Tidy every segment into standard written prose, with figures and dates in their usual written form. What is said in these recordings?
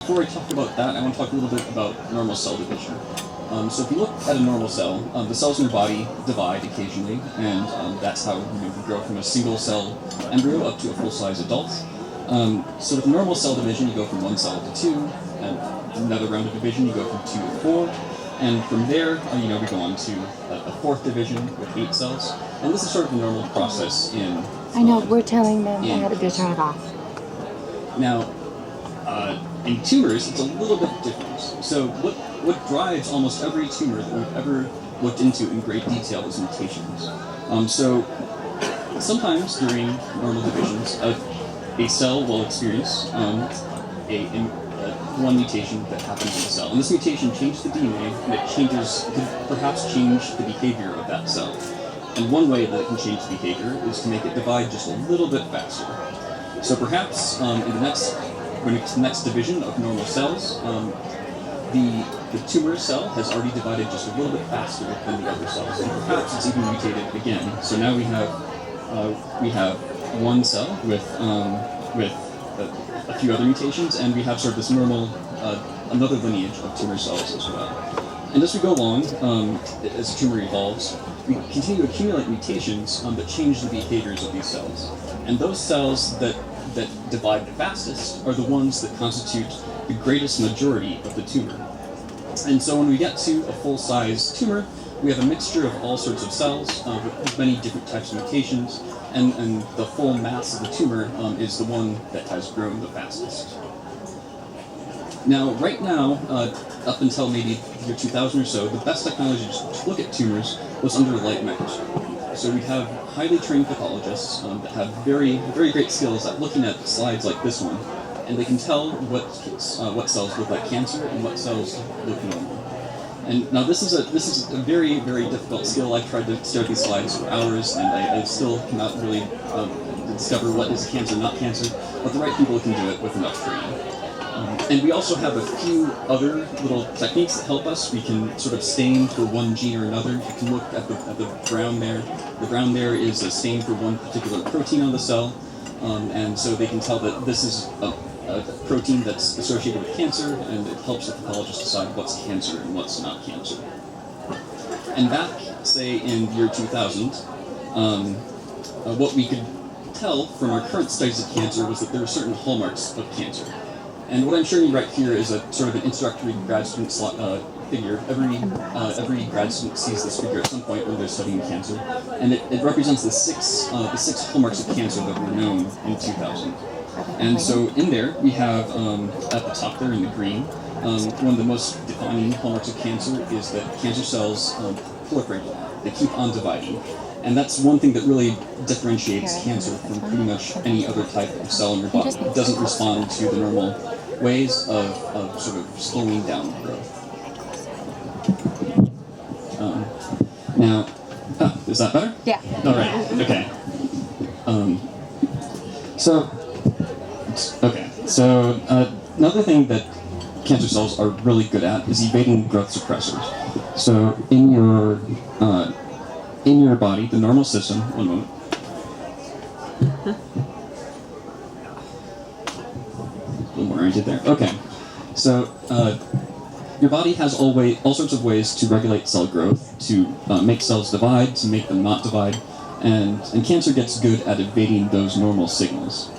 before I talk about that, I want to talk a little bit about normal cell division. So if you look at a normal cell, the cells in your body divide occasionally, and that's how we grow from a single cell embryo up to a full-size adult. So with normal cell division, you go from one cell to two, and another round of division, you go from 2 to 4, and from there, we go on to a fourth division with 8 cells, and this is sort of the normal process in... I know, we're telling them how to turn it off. Now, in tumors, it's a little bit different. So what drives almost every tumor that we've ever looked into in great detail is mutations. So sometimes during normal divisions, a cell will experience one mutation that happens in the cell. And this mutation changes the DNA, and it could perhaps change the behavior of that cell. And one way that it can change the behavior is to make it divide just a little bit faster. So perhaps when we get to the next division of normal cells, the tumor cell has already divided just a little bit faster than the other cells, and perhaps it's even mutated again. So now we have one cell with a few other mutations, and we have sort of this normal another lineage of tumor cells as well. And as we go along, as the tumor evolves, we continue to accumulate mutations that change the behaviors of these cells. And those cells that divide the fastest are the ones that constitute the greatest majority of the tumor. And so when we get to a full-size tumor, we have a mixture of all sorts of cells with many different types of mutations, and the full mass of the tumor is the one that has grown the fastest. Now, right now, up until maybe the year 2000 or so, the best technology to look at tumors was under a light microscope. So we have highly trained pathologists that have very, very great skills at looking at slides like this one, and they can tell what cells look like cancer and what cells look normal. And now this is a very, very difficult skill. I've tried to stare at these slides for hours, and I still cannot really discover what is cancer, not cancer, but the right people can do it with enough training. And we also have a few other little techniques that help us. We can sort of stain for one gene or another. You can look at the brown there. The brown there is a stain for one particular protein on the cell, and so they can tell that this is a protein that's associated with cancer, and it helps the pathologist decide what's cancer and what's not cancer. And back, say, in the year 2000, what we could tell from our current studies of cancer was that there were certain hallmarks of cancer. And what I'm showing you right here is a sort of an introductory grad student figure. Every grad student sees this figure at some point when they're studying cancer, and it represents the six hallmarks of cancer that were known in 2000. And so in there we have at the top there in the green, one of the most defining hallmarks of cancer is that cancer cells proliferate. They keep on dividing. And that's one thing that really differentiates cancer from pretty much any other type of cell in your body. It doesn't respond to the normal ways of sort of slowing down growth. Now, is that better? Yeah. All right. Okay. So another thing that cancer cells are really good at is evading growth suppressors. So in your body, the normal system, one moment. A little more oriented there. Okay. So your body has all sorts of ways to regulate cell growth, to make cells divide, to make them not divide, and cancer gets good at evading those normal signals.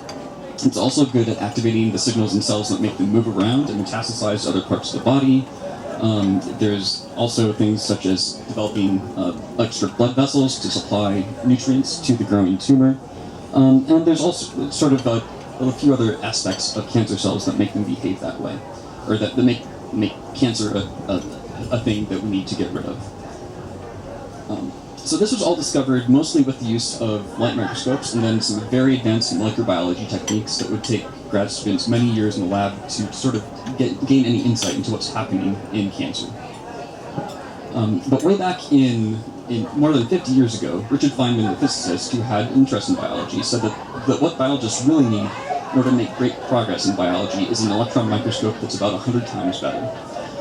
It's also good at activating the signals in cells that make them move around and metastasize to other parts of the body. There's also things such as developing extra blood vessels to supply nutrients to the growing tumor. And there's also sort of a few other aspects of cancer cells that make them behave that way, or that make cancer a thing that we need to get rid of. So this was all discovered mostly with the use of light microscopes and then some very advanced molecular biology techniques that would take grad students many years in the lab to sort of gain any insight into what's happening in cancer. But way back in more than 50 years ago, Richard Feynman, the physicist who had interest in biology, said that what biologists really need in order to make great progress in biology is an electron microscope that's about 100 times better.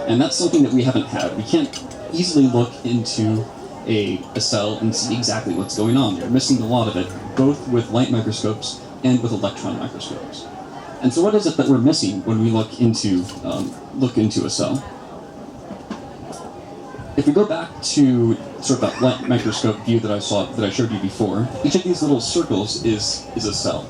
And that's something that we haven't had. We can't easily look into a cell and see exactly what's going on. We're missing a lot of it, both with light microscopes and with electron microscopes. And so what is it that we're missing when we look into a cell? If we go back to sort of that light microscope view that I showed you before, each of these little circles is a cell.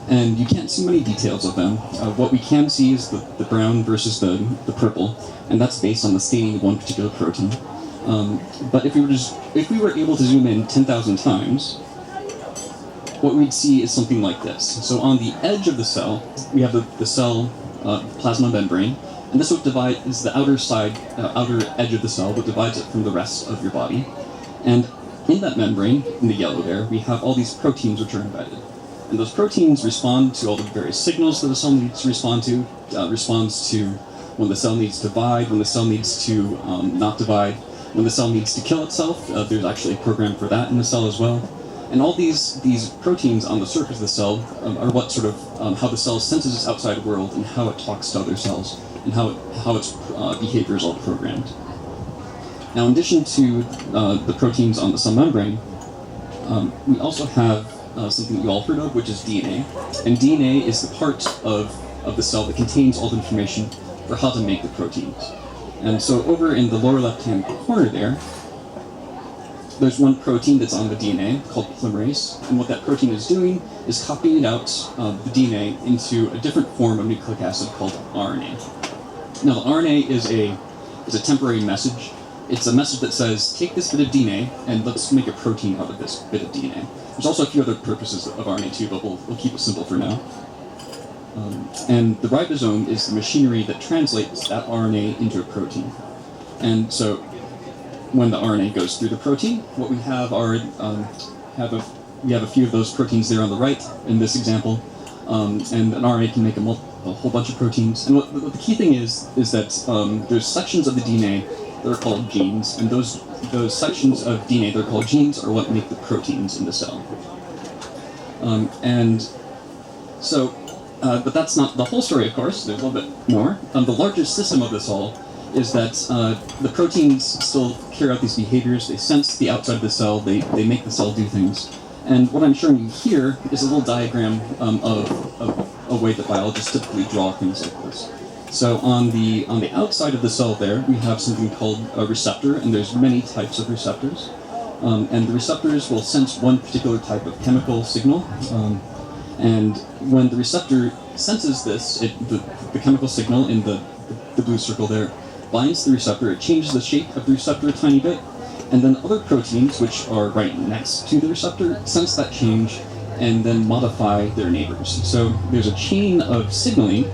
And you can't see many details of them. What we can see is the brown versus the purple, and that's based on the staining of one particular protein. But if we were able to zoom in 10,000 times, what we'd see is something like this. So on the edge of the cell, we have the cell plasma membrane, and this is the outer edge of the cell that divides it from the rest of your body. And in that membrane, in the yellow there, we have all these proteins which are embedded. And those proteins respond to all the various signals that the cell needs to respond to. Responds to when the cell needs to divide, when the cell needs to not divide, when the cell needs to kill itself. There's actually a program for that in the cell as well. And all these proteins on the surface of the cell are what sort of how the cell senses its outside world and how it talks to other cells and how its behavior is all programmed. Now, in addition to the proteins on the cell membrane, we also have something that you all heard of, which is DNA. And DNA is the part of the cell that contains all the information for how to make the proteins. And so over in the lower left-hand corner there's one protein that's on the DNA called polymerase, and what that protein is doing is copying out the DNA into a different form of nucleic acid called RNA. Now, the RNA is a temporary message. It's a message that says, take this bit of DNA and let's make a protein out of this bit of DNA. There's also a few other purposes of RNA too, but we'll keep it simple for now. And the ribosome is the machinery that translates that RNA into a protein. And so when the RNA goes through the protein, what we have are we have a few of those proteins there on the right in this example, and an RNA can make a whole bunch of proteins. And what the key thing is that there's sections of the DNA that are called genes, and those sections of DNA that are called genes are what make the proteins in the cell. But that's not the whole story, of course. There's a little bit more. The largest system of this all is that the proteins still carry out these behaviors. They sense the outside of the cell. They make the cell do things. And what I'm showing you here is a little diagram of a way that biologists typically draw things like this. So on the outside of the cell there, we have something called a receptor, and there's many types of receptors. And the receptors will sense one particular type of chemical signal. And when the receptor senses this, the chemical signal in the blue circle there binds the receptor, it changes the shape of the receptor a tiny bit, and then other proteins, which are right next to the receptor, sense that change and then modify their neighbors. So there's a chain of signaling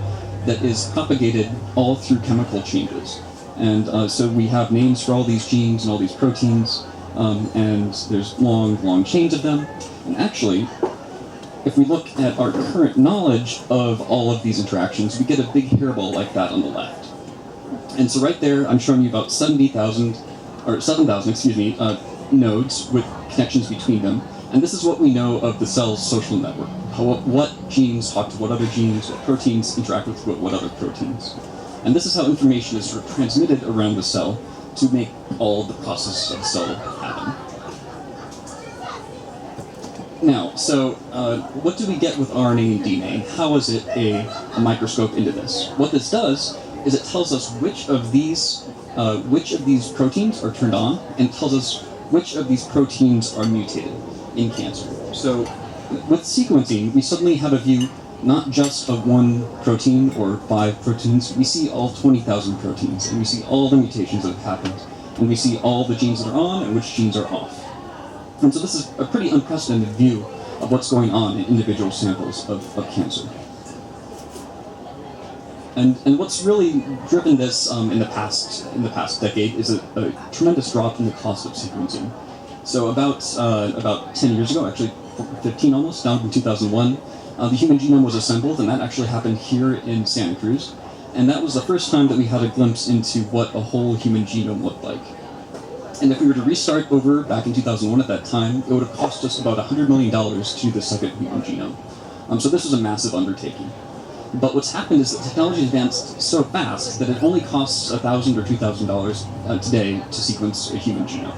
that is propagated all through chemical changes. And so we have names for all these genes and all these proteins, and there's long chains of them. And actually, if we look at our current knowledge of all of these interactions, we get a big hairball like that on the left. And so right there, I'm showing you about 7,000 nodes with connections between them. And this is what we know of the cell's social network. What genes talk to what other genes, what proteins interact with what other proteins. And this is how information is sort of transmitted around the cell to make all the processes of the cell happen. Now, so what do we get with RNA and DNA? How is it a microscope into this? What this does is it tells us which of these proteins are turned on, and tells us which of these proteins are mutated in cancer. So with sequencing, we suddenly have a view not just of one protein or 5 proteins, we see all 20,000 proteins, and we see all the mutations that have happened, and we see all the genes that are on and which genes are off. And so this is a pretty unprecedented view of what's going on in individual samples of cancer. And what's really driven this in the past decade is a tremendous drop in the cost of sequencing. So about 10 years ago, actually 15 almost, down in 2001, the human genome was assembled, and that actually happened here in Santa Cruz. And that was the first time that we had a glimpse into what a whole human genome looked like. And if we were to restart over back in 2001 at that time, it would have cost us about $100 million to do the second human genome. So this was a massive undertaking. But what's happened is that technology advanced so fast that it only costs $1,000 or $2,000 today to sequence a human genome.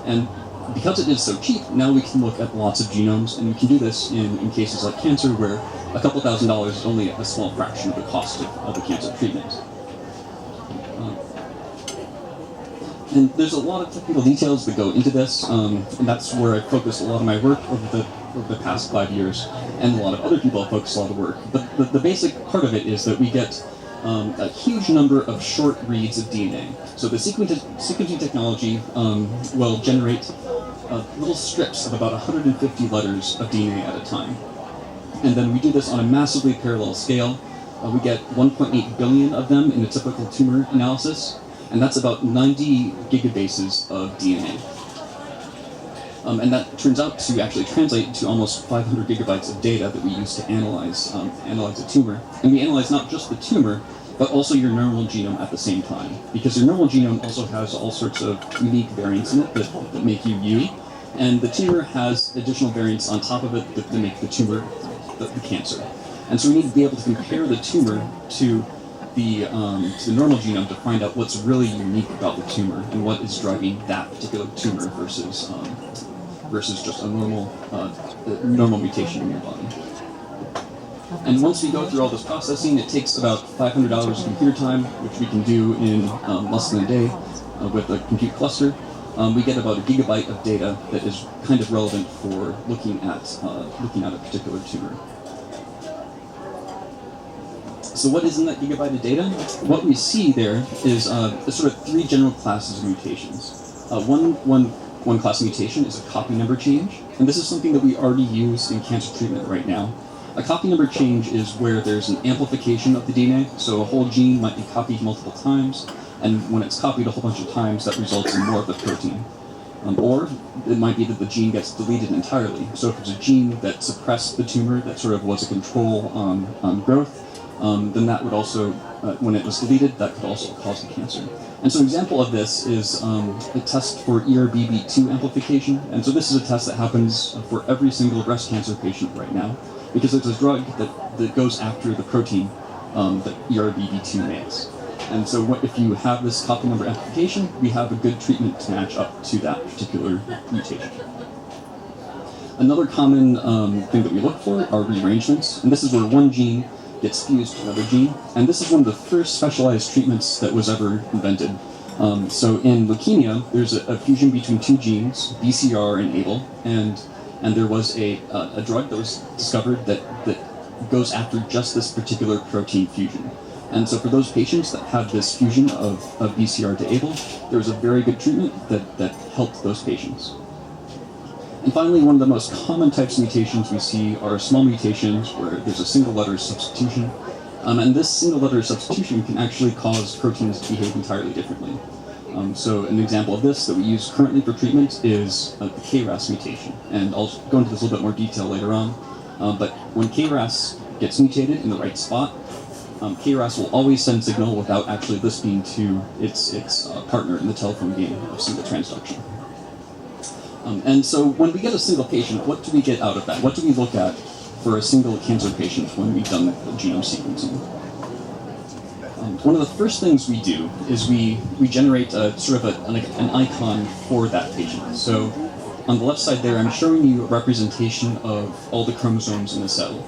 And because it is so cheap, now we can look at lots of genomes, and we can do this in cases like cancer, where a couple $1,000s is only a small fraction of the cost of a cancer treatment. And there's a lot of technical details that go into this, and that's where I focused a lot of my work over the past 5 years, and a lot of other people have focused a lot of work. But the basic part of it is that we get a huge number of short reads of DNA. So the sequencing technology will generate little strips of about 150 letters of DNA at a time. And then we do this on a massively parallel scale. We get 1.8 billion of them in a typical tumor analysis, and that's about 90 gigabases of DNA. And that turns out to actually translate to almost 500 gigabytes of data that we use to analyze a tumor. And we analyze not just the tumor, but also your normal genome at the same time. Because your normal genome also has all sorts of unique variants in it that make you you. And the tumor has additional variants on top of it that make the tumor the cancer. And so we need to be able to compare the tumor to the normal genome to find out what's really unique about the tumor and what is driving that particular tumor versus just a normal mutation in your body. And once we go through all this processing, it takes about $500 of computer time, which we can do in less than a day with a compute cluster. We get about a gigabyte of data that is kind of relevant for looking at a particular tumor. So what is in that gigabyte of data? What we see there is sort of three general classes of mutations. One class of mutation is a copy number change, and this is something that we already use in cancer treatment right now. A copy number change is where there's an amplification of the DNA, so a whole gene might be copied multiple times, and when it's copied a whole bunch of times, that results in more of the protein. Or it might be that the gene gets deleted entirely. So if it's a gene that suppressed the tumor, that sort of was a control on growth, then that would also, when it was deleted, that could also cause the cancer. And so an example of this is a test for ERBB2 amplification. And so this is a test that happens for every single breast cancer patient right now, because it's a drug that goes after the protein that ERBB2 makes. And so if you have this copy number amplification, we have a good treatment to match up to that particular mutation. Another common thing that we look for are rearrangements, and this is where one gene gets fused to another gene, and this is one of the first specialized treatments that was ever invented. So in leukemia, there's a fusion between two genes, BCR and ABL, and there was a drug that was discovered that goes after just this particular protein fusion. And so for those patients that have this fusion of BCR to ABL, there was a very good treatment that helped those patients. And finally, one of the most common types of mutations we see are small mutations where there's a single letter substitution. And this single letter substitution can actually cause proteins to behave entirely differently. So an example of this that we use currently for treatment is the KRAS mutation. And I'll go into this a little bit more detail later on. But when KRAS gets mutated in the right spot, KRAS will always send signal without actually listening to its partner in the telephone game of single transduction. And so when we get a single patient, what do we get out of that? What do we look at for a single cancer patient when we've done the genome sequencing? One of the first things we do is we generate sort of an icon for that patient. So on the left side there, I'm showing you a representation of all the chromosomes in a cell.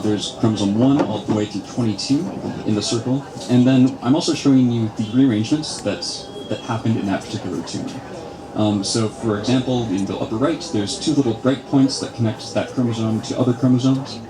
There's chromosome 1 all the way to 22 in the circle, and then I'm also showing you the rearrangements that happened in that particular tumor. So for example, in the upper right, there's two little breakpoints that connect that chromosome to other chromosomes.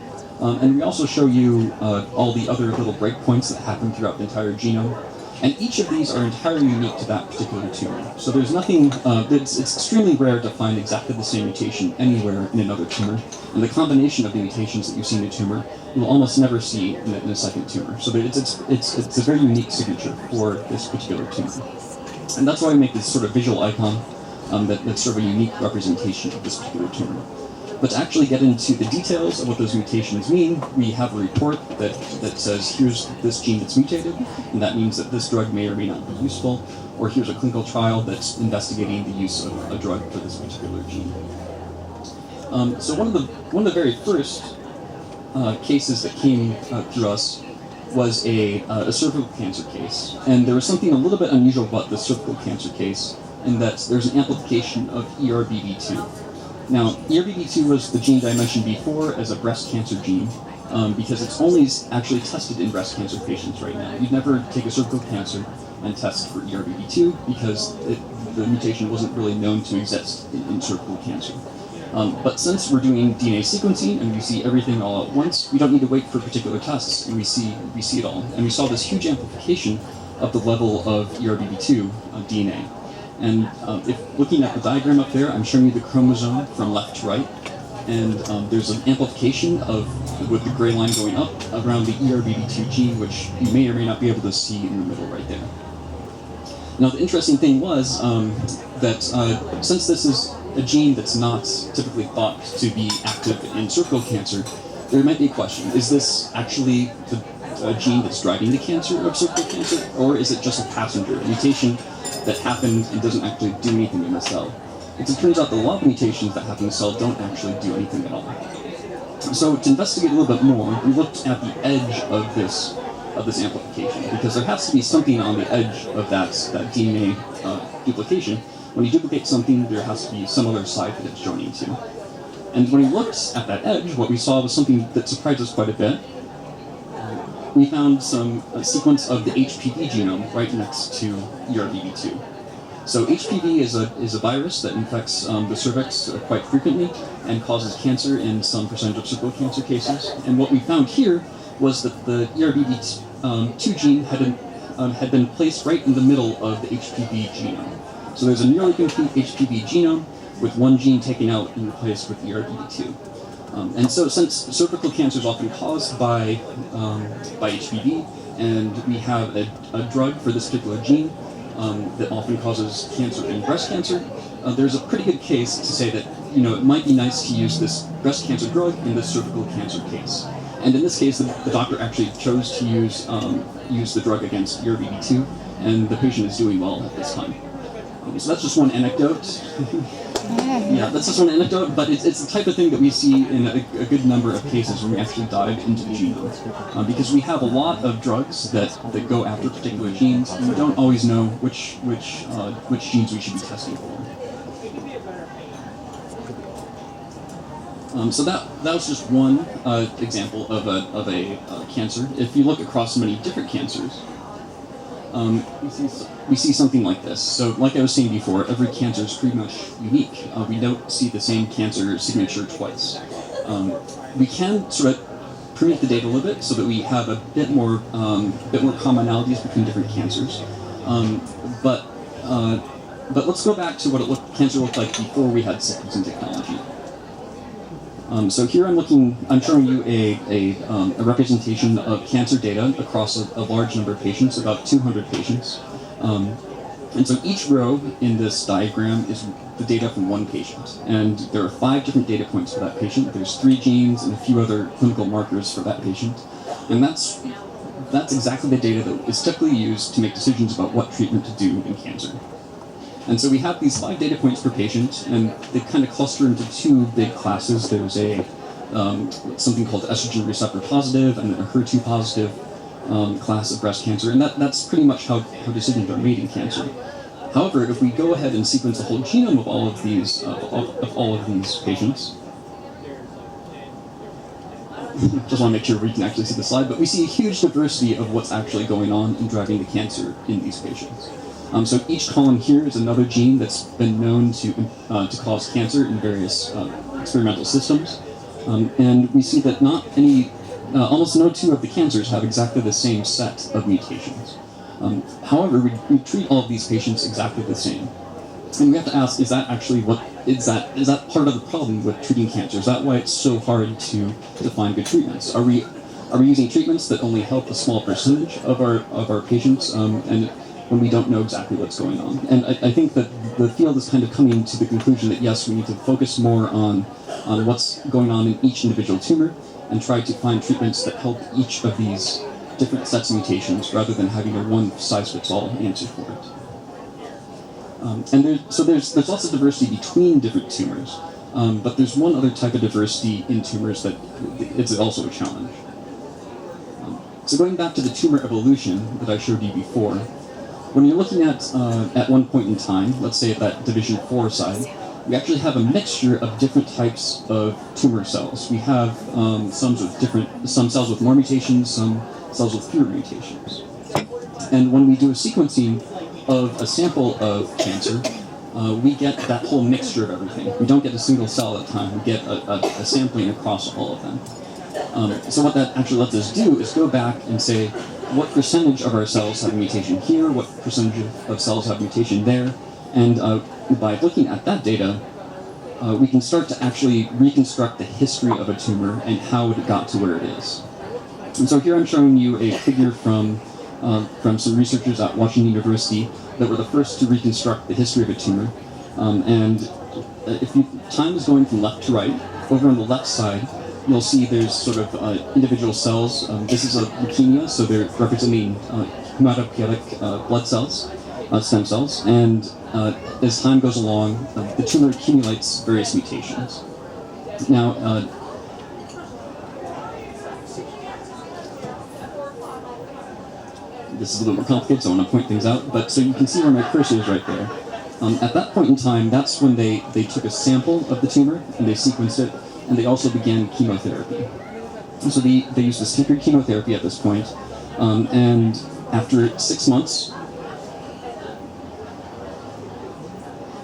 And we also show you all the other little breakpoints that happen throughout the entire genome. And each of these are entirely unique to that particular tumor. So there's nothing, it's extremely rare to find exactly the same mutation anywhere in another tumor. And the combination of the mutations that you see in a tumor, you'll almost never see in a second tumor. So it's a very unique signature for this particular tumor. And that's why we make this sort of visual icon that's sort of a unique representation of this particular tumor. But to actually get into the details of what those mutations mean, we have a report that says, here's this gene that's mutated, and that means that this drug may or may not be useful, or here's a clinical trial that's investigating the use of a drug for this particular gene. So one of the very first cases that came through us was a cervical cancer case. And there was something a little bit unusual about the cervical cancer case, in that there's an amplification of ERBB2. Now, ERBB2 was the gene that I mentioned before as a breast cancer gene, because it's only actually tested in breast cancer patients right now. You'd never take a cervical cancer and test for ERBB2 because the mutation wasn't really known to exist in cervical cancer. But since we're doing DNA sequencing and we see everything all at once, we don't need to wait for particular tests, and we see it all. And we saw this huge amplification of the level of ERBB2 DNA. And if looking at the diagram up there, I'm showing you the chromosome from left to right, and there's an amplification with the gray line going up around the ERBB2 gene, which you may or may not be able to see in the middle right there. Now, the interesting thing was that since this is a gene that's not typically thought to be active in cervical cancer, there might be a question: is this actually a gene that's driving the cancer of cervical cancer, or is it just a passenger, a mutation that happened and doesn't actually do anything in the cell? As it turns out, the lot of mutations that happen in the cell don't actually do anything at all. So to investigate a little bit more, we looked at the edge of this amplification, because there has to be something on the edge of that DNA duplication. When you duplicate something, there has to be some other side that it's joining to. And when we looked at that edge, what we saw was something that surprised us quite a bit. We found a sequence of the HPV genome right next to ERBB2. So HPV is a virus that infects the cervix quite frequently and causes cancer in some percentage of cervical cancer cases. And what we found here was that the ERBB2 gene had been placed right in the middle of the HPV genome. So there's a nearly complete HPV genome with one gene taken out and replaced with ERBB2. And so since cervical cancer is often caused by HPV, and we have a drug for this particular gene that often causes cancer in breast cancer, there's a pretty good case to say that it might be nice to use this breast cancer drug in this cervical cancer case. And in this case, the doctor actually chose to use the drug against ERBB2, and the patient is doing well at this time. So that's just one anecdote. Yeah, that's just one anecdote, but it's the type of thing that we see in a good number of cases when we actually dive into the genome. Because we have a lot of drugs that go after particular genes, and we don't always know which genes we should be testing for. So that was just one example of a cancer. If you look across many different cancers, we see something like this. So like I was saying before, every cancer is pretty much unique. We don't see the same cancer signature twice. We can sort of permute the data a little bit so that we have a bit more commonalities between different cancers. But let's go back to what cancer looked like before we had sequencing technology. So here I'm showing you a representation of cancer data across a large number of patients, about 200 patients. And so each row in this diagram is the data from one patient. And there are 5 different data points for that patient. There's 3 genes and a few other clinical markers for that patient. And that's exactly the data that is typically used to make decisions about what treatment to do in cancer. And so we have these 5 data points per patient, and they kind of cluster into 2 big classes. There's something called estrogen receptor positive and then a HER2 positive class of breast cancer, and that's pretty much how decisions are made in cancer. However, if we go ahead and sequence the whole genome of all of these patients, just want to make sure we can actually see the slide, but we see a huge diversity of what's actually going on and driving the cancer in these patients. So each column here is another gene that's been known to cause cancer in various experimental systems, and we see that almost no 2 of the cancers have exactly the same set of mutations. However, we treat all of these patients exactly the same, and we have to ask: is that actually is that part of the problem with treating cancer? Is that why it's so hard to find good treatments? Are we using treatments that only help a small percentage of our patients, and when we don't know exactly what's going on? And I think that the field is kind of coming to the conclusion that yes, we need to focus more on what's going on in each individual tumor and try to find treatments that help each of these different sets of mutations rather than having a one-size-fits-all answer for it. There's lots of diversity between different tumors, but there's one other type of diversity in tumors that it's also a challenge. So going back to the tumor evolution that I showed you before, when you're looking at one point in time, let's say at that division 4 side, we actually have a mixture of different types of tumor cells. We have some cells with more mutations, some cells with fewer mutations. And when we do a sequencing of a sample of cancer, we get that whole mixture of everything. We don't get a single cell at a time. We get a sampling across all of them. So what that actually lets us do is go back and say, what percentage of our cells have a mutation here, what percentage of cells have a mutation there, and by looking at that data, we can start to actually reconstruct the history of a tumor and how it got to where it is. And so here I'm showing you a figure from some researchers at Washington University that were the first to reconstruct the history of a tumor. And if time is going from left to right, over on the left side, you'll see there's sort of individual cells. This is a leukemia, so they're representing hematopoietic blood cells, stem cells, and as time goes along, the tumor accumulates various mutations. Now, this is a little more complicated, so I want to point things out, but so you can see where my cursor is right there. At that point in time, that's when they took a sample of the tumor, and they sequenced it, and they also began chemotherapy. So they used a standard chemotherapy at this point, and after 6 months,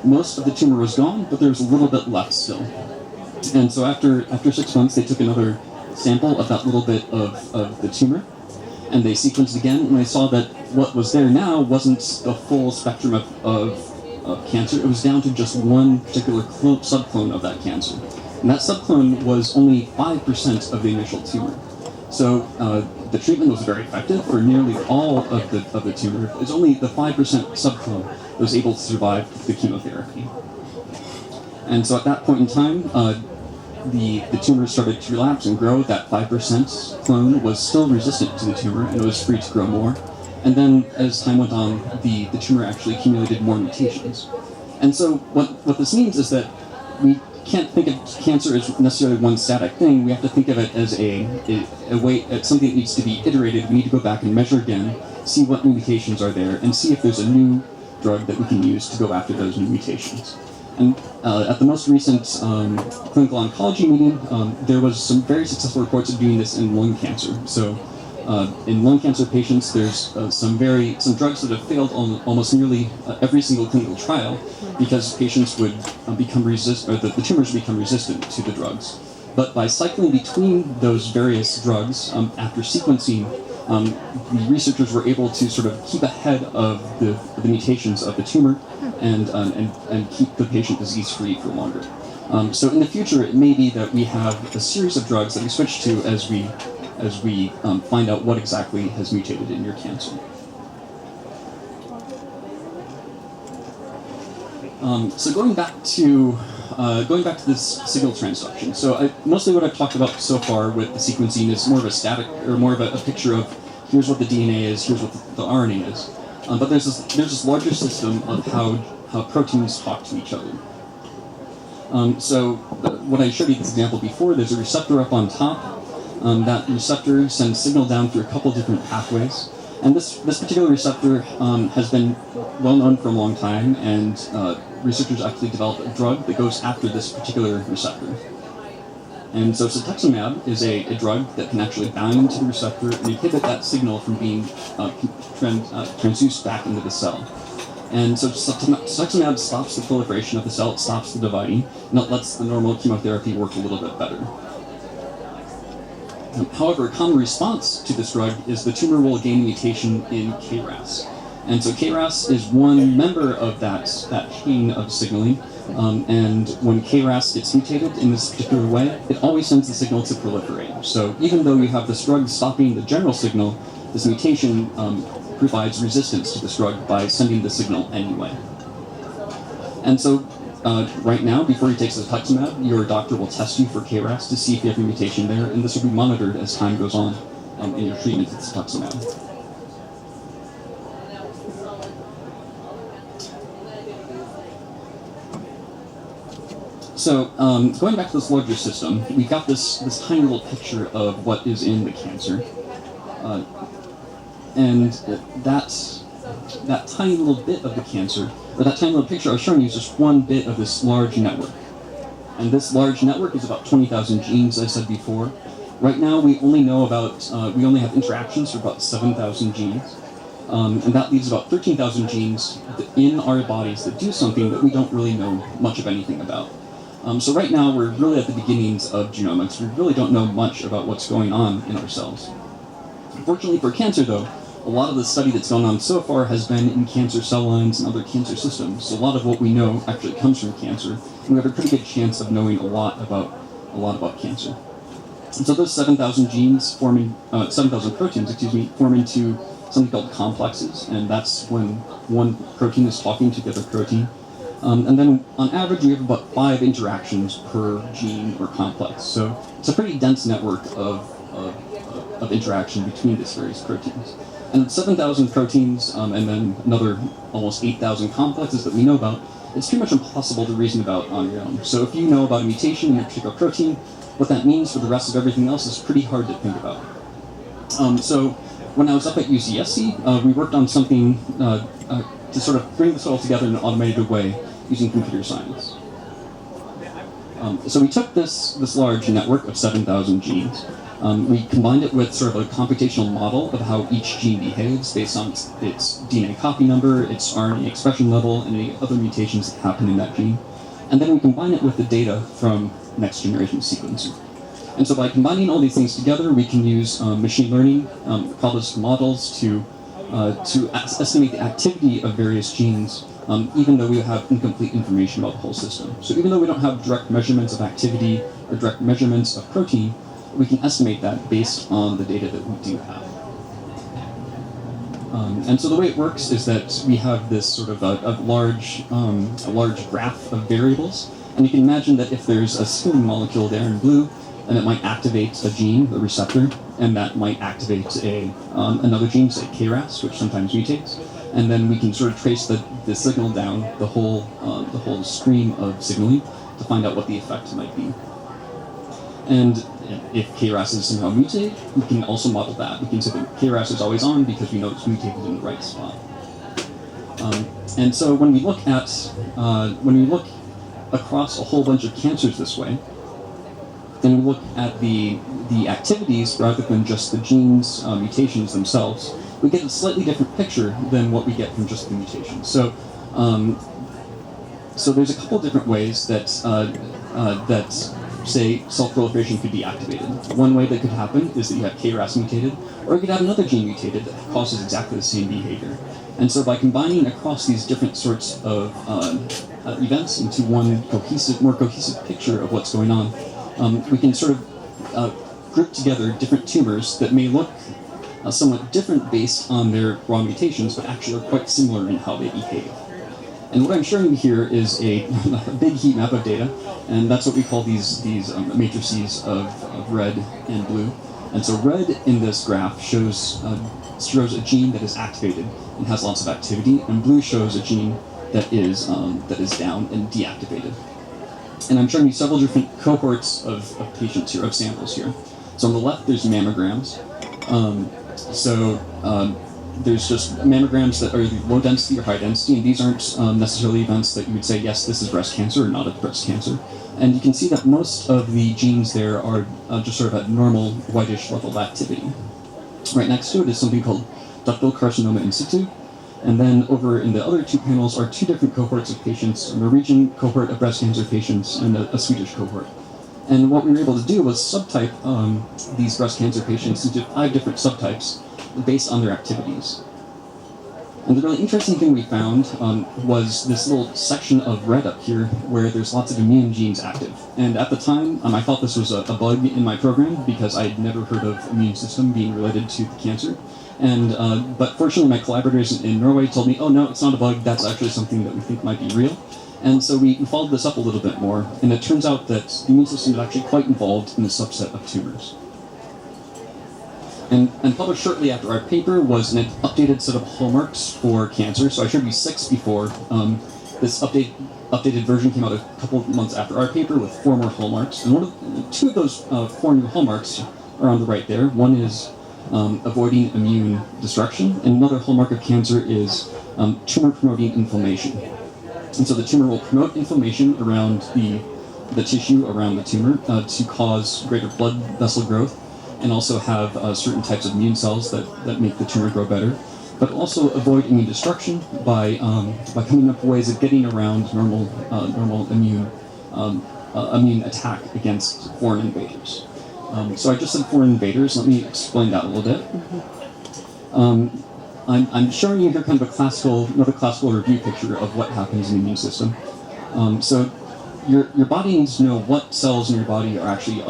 most of the tumor was gone, but there was a little bit left still. And so after 6 months, they took another sample of that little bit of the tumor, and they sequenced again, and they saw that what was there now wasn't the full spectrum of cancer. It was down to just one particular subclone of that cancer. And that subclone was only 5% of the initial tumor. So the treatment was very effective for nearly all of the tumor. It's only the 5% subclone that was able to survive the chemotherapy. And so at that point in time, the tumor started to relapse and grow. That 5% clone was still resistant to the tumor, and it was free to grow more. And then as time went on, the tumor actually accumulated more mutations. And so what this means is that we can't think of cancer as necessarily one static thing. We have to think of it as a way, as something that needs to be iterated. We need to go back and measure again, see what new mutations are there, and see if there's a new drug that we can use to go after those new mutations. And at the most recent clinical oncology meeting, there was some very successful reports of doing this in lung cancer. So in lung cancer patients, there's some drugs that have failed on almost nearly every single clinical trial because patients would become resistant, or the tumors become resistant to the drugs. But by cycling between those various drugs after sequencing, the researchers were able to sort of keep ahead of the mutations of the tumor and keep the patient disease-free for longer. So in the future, it may be that we have a series of drugs that we switch to as we find out what exactly has mutated in your cancer. So going back to this signal transduction. So mostly what I've talked about so far with the sequencing is more of a static, or more of a picture of here's what the DNA is, here's what the RNA is. But there's this larger system of how proteins talk to each other. So what I showed you this example before, there's a receptor up on top. That receptor sends signal down through a couple different pathways. And this particular receptor has been well known for a long time, and researchers actually developed a drug that goes after this particular receptor. And so cetuximab is a drug that can actually bind to the receptor and inhibit that signal from being transduced back into the cell. And so cetuximab stops the proliferation of the cell, it stops the dividing, and it lets the normal chemotherapy work a little bit better. However, a common response to this drug is the tumor will gain a mutation in KRAS. And so KRAS is one member of that chain of signaling, and when KRAS gets mutated in this particular way, it always sends the signal to proliferate. So even though you have this drug stopping the general signal, this mutation provides resistance to this drug by sending the signal anyway. And so right now, before you take cetuximab, your doctor will test you for KRAS to see if you have a mutation there, and this will be monitored as time goes on in your treatment with cetuximab. So going back to this larger system, we got this tiny little picture of what is in the cancer, and that's that tiny little bit of the cancer, or that tiny little picture I was showing you, is just one bit of this large network. And this large network is about 20,000 genes, as I said before. Right now, we only know about, we only have interactions for about 7,000 genes. And that leaves about 13,000 genes in our bodies that do something that we don't really know much of anything about. So right now, we're really at the beginnings of genomics. We really don't know much about what's going on in our cells. Fortunately for cancer, though, a lot of the study that's gone on so far has been in cancer cell lines and other cancer systems. So a lot of what we know actually comes from cancer, and we have a pretty good chance of knowing a lot about cancer. And so those 7,000 genes 7,000 proteins, form into something called complexes, and that's when one protein is talking to the other protein. And then on average, we have about 5 interactions per gene or complex. So it's a pretty dense network of interaction between these various proteins. And 7,000 proteins, and then another almost 8,000 complexes that we know about, it's pretty much impossible to reason about on your own. So if you know about a mutation in a particular protein, what that means for the rest of everything else is pretty hard to think about. So when I was up at UCSC, we worked on something to sort of bring this all together in an automated way using computer science. So we took this large network of 7,000 genes. We combined it with sort of a computational model of how each gene behaves based on its DNA copy number, its RNA expression level, and any other mutations that happen in that gene. And then we combine it with the data from next generation sequencing. And so by combining all these things together, we can use machine learning, probabilistic models to estimate the activity of various genes, even though we have incomplete information about the whole system. So even though we don't have direct measurements of activity or direct measurements of protein, we can estimate that based on the data that we do have. And so the way it works is that we have this sort of a large graph of variables, and you can imagine that if there's a signaling molecule there in blue, and it might activate a gene, a receptor, and that might activate another gene, say KRAS, which sometimes mutates, and then we can sort of trace the signal down the whole stream of signaling to find out what the effect might be. And if KRAS is somehow mutated, we can also model that. We can say that KRAS is always on because we know it's mutated in the right spot. And so when we look across a whole bunch of cancers this way, then we look at the activities rather than just the genes, mutations themselves, we get a slightly different picture than what we get from just the mutations. So, so there's a couple different ways that say cell proliferation could be activated. One way that could happen is that you have KRAS mutated, or you could have another gene mutated that causes exactly the same behavior. And so by combining across these different sorts of events into one more cohesive picture of what's going on, we can sort of group together different tumors that may look somewhat different based on their raw mutations, but actually are quite similar in how they behave. And what I'm showing you here is a big heat map of data, and that's what we call these matrices of red and blue. And so red in this graph shows a gene that is activated and has lots of activity, and blue shows a gene that is down and deactivated. And I'm showing you several different cohorts of patients here, of samples here. So on the left, there's mammograms. There's just mammograms that are low density or high density, and these aren't necessarily events that you would say, yes, this is breast cancer or not a breast cancer. And you can see that most of the genes there are just sort of at normal whitish level of activity. Right next to it is something called ductal carcinoma in situ. And then over in the other two panels are two different cohorts of patients, a Norwegian cohort of breast cancer patients and a Swedish cohort. And what we were able to do was subtype these breast cancer patients into 5 different subtypes based on their activities. And the really interesting thing we found was this little section of red up here where there's lots of immune genes active. And at the time, I thought this was a bug in my program because I had never heard of immune system being related to the cancer. And but fortunately, my collaborators in Norway told me, oh no, it's not a bug, that's actually something that we think might be real. And so we followed this up a little bit more, and it turns out that the immune system is actually quite involved in a subset of tumors. And published shortly after our paper was an updated set of hallmarks for cancer. So I showed you 6 before. This updated version came out a couple of months after our paper with 4 more hallmarks. And 2 of those 4 new hallmarks are on the right there. One is avoiding immune destruction, and another hallmark of cancer is tumor-promoting inflammation. And so the tumor will promote inflammation around the tissue around the tumor to cause greater blood vessel growth, and also have certain types of immune cells that make the tumor grow better, but also avoid immune destruction by coming up with ways of getting around normal immune attack against foreign invaders. So I just said foreign invaders. Let me explain that a little bit. I'm showing you here kind of another classical review picture of what happens in the immune system. So your body needs to know what cells in your body are actually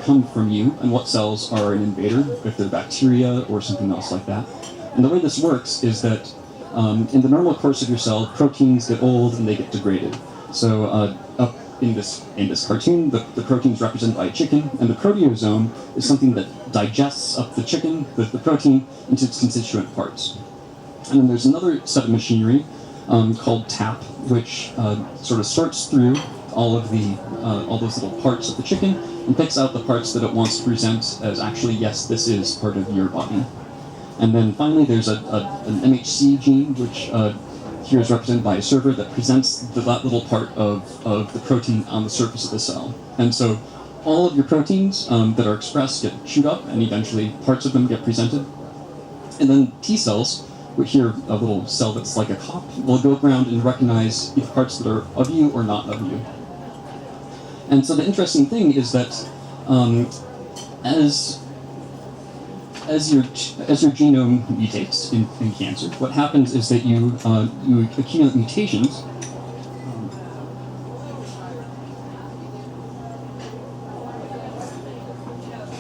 come from you, and what cells are an invader, if they're bacteria or something else like that. And the way this works is that in the normal course of your cell, proteins get old and they get degraded. So up in this cartoon, the protein is represented by a chicken, and the proteasome is something that digests up the chicken, the protein, into its constituent parts. And then there's another set of machinery called TAP, which sort of sorts through all those little parts of the chicken and picks out the parts that it wants to present as actually, yes, this is part of your body. And then finally, there's an MHC gene, which here is represented by a server that presents that little part of the protein on the surface of the cell. And so all of your proteins that are expressed get chewed up, and eventually parts of them get presented. And then T cells, which here a little cell that's like a cop, will go around and recognize if parts that are of you or not of you. And so the interesting thing is that as your genome mutates in cancer, what happens is that you accumulate mutations.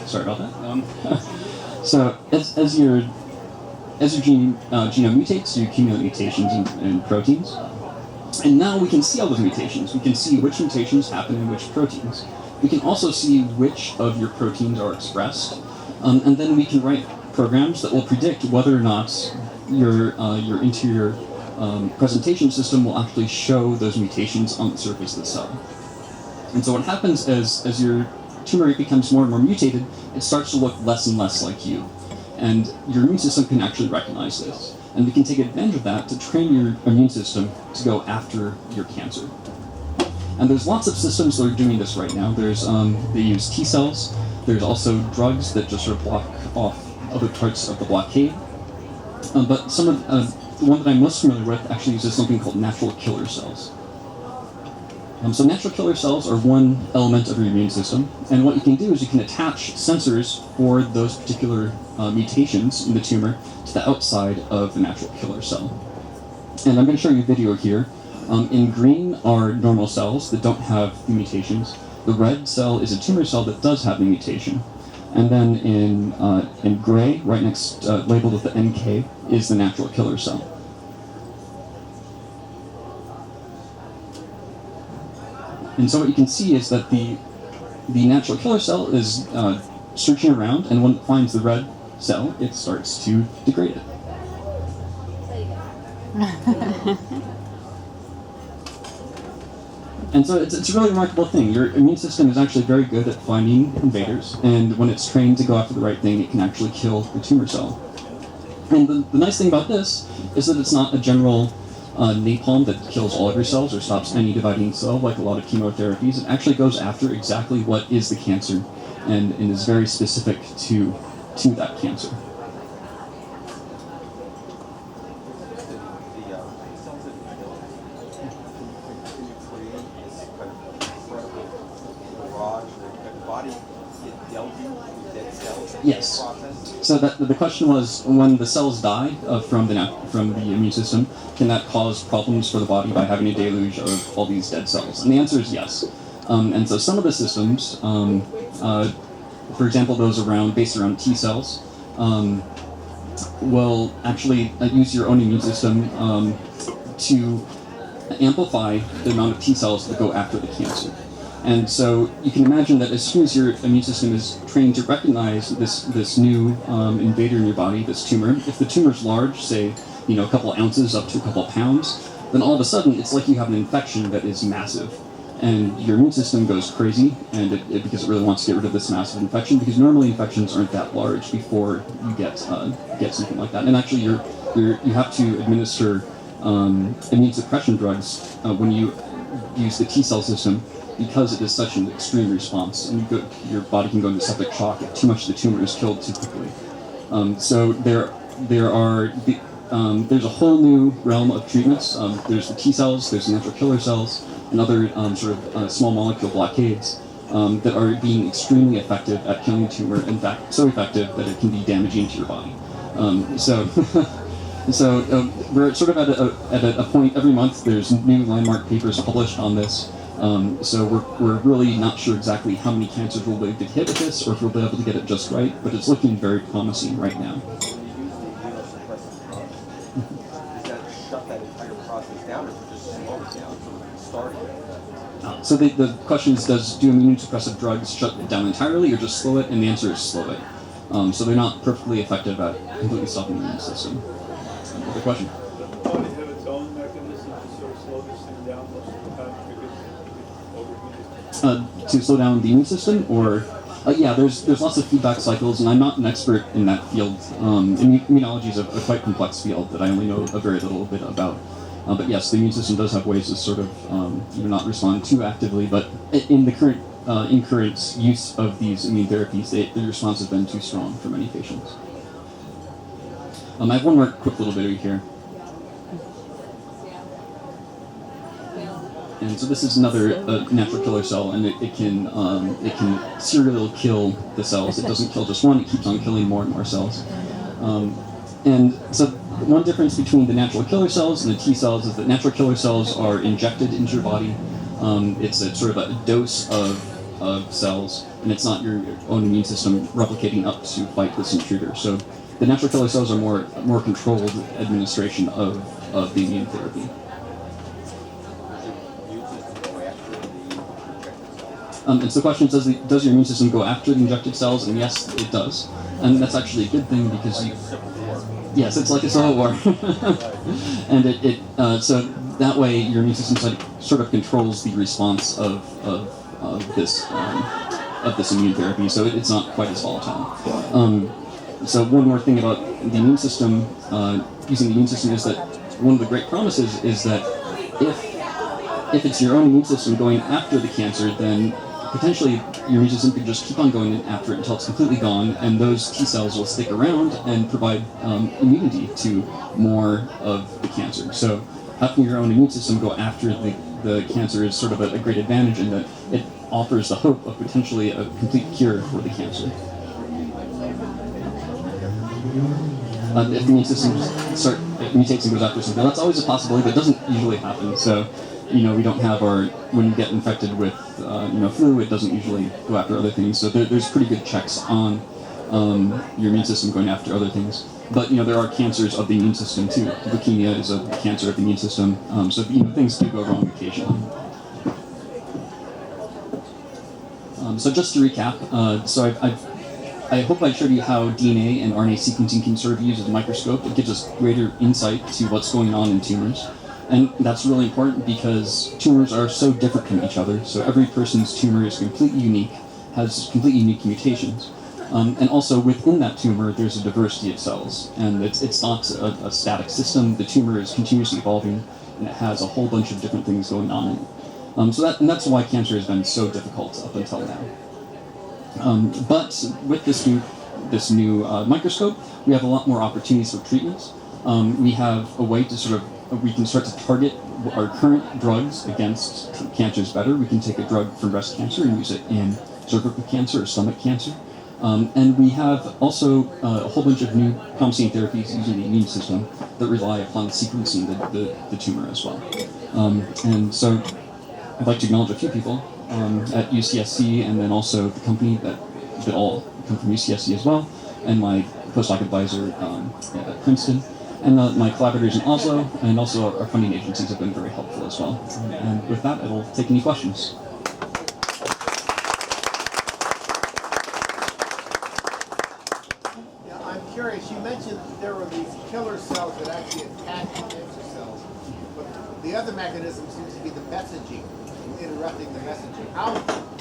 Sorry about that. So as your genome mutates, you accumulate mutations in proteins. And now we can see all those mutations. We can see which mutations happen in which proteins. We can also see which of your proteins are expressed. And then we can write programs that will predict whether or not your interior presentation system will actually show those mutations on the surface of the cell. And so what happens as your tumor becomes more and more mutated, it starts to look less and less like you. And your immune system can actually recognize this. And we can take advantage of that to train your immune system to go after your cancer. And there's lots of systems that are doing this right now. They use T cells. There's also drugs that just sort of block off other parts of the blockade. But the one that I'm most familiar with actually uses something called natural killer cells. So natural killer cells are one element of your immune system, and what you can do is you can attach sensors for those particular mutations in the tumor to the outside of the natural killer cell. And I'm going to show you a video here. In green are normal cells that don't have the mutations. The red cell is a tumor cell that does have the mutation. And then in gray, right next, labeled with the NK, is the natural killer cell. And so what you can see is that the natural killer cell is searching around, and when it finds the red cell, it starts to degrade it. And so it's a really remarkable thing. Your immune system is actually very good at finding invaders, and when it's trained to go after the right thing, it can actually kill the tumor cell. And the nice thing about this is that it's not a general napalm that kills all of your cells or stops any dividing cell like a lot of chemotherapies. It actually goes after exactly what is the cancer and is very specific to that cancer. Yes. So the question was, when the cells die from the immune system, can that cause problems for the body by having a deluge of all these dead cells? And the answer is yes. And so some of the systems, for example, those based around T cells, will actually use your own immune system to amplify the amount of T cells that go after the cancer. And so you can imagine that as soon as your immune system is trained to recognize this new invader in your body, this tumor, if the tumor's large, say, a couple ounces up to a couple pounds, then all of a sudden it's like you have an infection that is massive. And your immune system goes crazy, and because it really wants to get rid of this massive infection, because normally infections aren't that large before you get something like that. And actually you have to administer immune suppression drugs when you use the T cell system, because it is such an extreme response, and your body can go into septic shock if too much of the tumor is killed too quickly. So there's a whole new realm of treatments. There's the T cells, there's the natural killer cells, and other small molecule blockades that are being extremely effective at killing tumor. In fact, so effective that it can be damaging to your body. So we're sort of at a point every month. There's new landmark papers published on this. So we're really not sure exactly how many cancers we'll be able to hit with this, or if we'll be able to get it just right. But it's looking very promising right now. Shut that entire process down, or just slow it down from starting? So the question is, do immunosuppressive drugs shut it down entirely, or just slow it? And the answer is slow it. So they're not perfectly effective at completely stopping the immune system. Another question? Does the body have its own mechanism to sort of slow this thing down most of the time because it overheated? To slow down the immune system, or yeah, there's lots of feedback cycles, and I'm not an expert in that field. Immunology is a quite complex field that I only know a very little bit about. But yes, the immune system does have ways to sort of not respond too actively. But in the current use of these immune therapies, the response has been too strong for many patients. I have one more quick little video here. And so this is another natural killer cell, and it can serial kill the cells. It doesn't kill just one; it keeps on killing more and more cells. And so one difference between the natural killer cells and the T cells is that natural killer cells are injected into your body. It's a sort of a dose of cells, and it's not your own immune system replicating up to fight this intruder. So the natural killer cells are more controlled administration of the immune therapy. And so the question is, does your immune system go after the injected cells? And yes, it does. And that's actually a good thing because yes, it's like a civil war. And so that way your immune system sort of controls the response of this immune therapy, so it's not quite as volatile. So one more thing about the immune system, using the immune system, is that one of the great promises is that if it's your own immune system going after the cancer, then potentially your immune system can just keep on going after it until it's completely gone, and those T cells will stick around and provide immunity to more of the cancer. So having your own immune system go after the cancer is sort of a great advantage in that it offers the hope of potentially a complete cure for the cancer. If the immune system mutates and goes after something, that's always a possibility, but it doesn't usually happen. So, we don't have when you get infected with, flu, it doesn't usually go after other things. So there's pretty good checks on your immune system going after other things. But, there are cancers of the immune system too. Leukemia is a cancer of the immune system. So, things do go wrong occasionally. So just to recap, I hope I showed you how DNA and RNA sequencing can sort of use as a microscope. It gives us greater insight to what's going on in tumors. And that's really important because tumors are so different from each other. So every person's tumor is completely unique, has completely unique mutations. And also within that tumor, there's a diversity of cells. And it's not a static system. The tumor is continuously evolving, and it has a whole bunch of different things going on in it. And that's why cancer has been so difficult up until now. But with this new microscope, we have a lot more opportunities for treatments. We have a way to we can start to target our current drugs against cancers better. We can take a drug for breast cancer and use it in cervical cancer or stomach cancer. And we have also a whole bunch of new promising therapies using the immune system that rely upon sequencing the tumor as well. And so I'd like to acknowledge a few people at UCSC, and then also the company that all come from UCSC as well, and my postdoc advisor at Princeton, and my collaborators in Oslo, and also our funding agencies have been very helpful as well. And with that, I will take any questions. Yeah, I'm curious, you mentioned there were these killer cells that actually attack cancer cells, but the other mechanism seems to be the messaging, interrupting the messaging.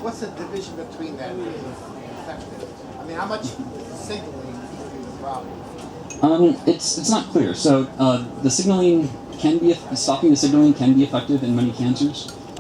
What's the division between that being effective? I mean, how much signaling is the problem? It's not clear. So the signaling stopping the signaling can be effective in many cancers.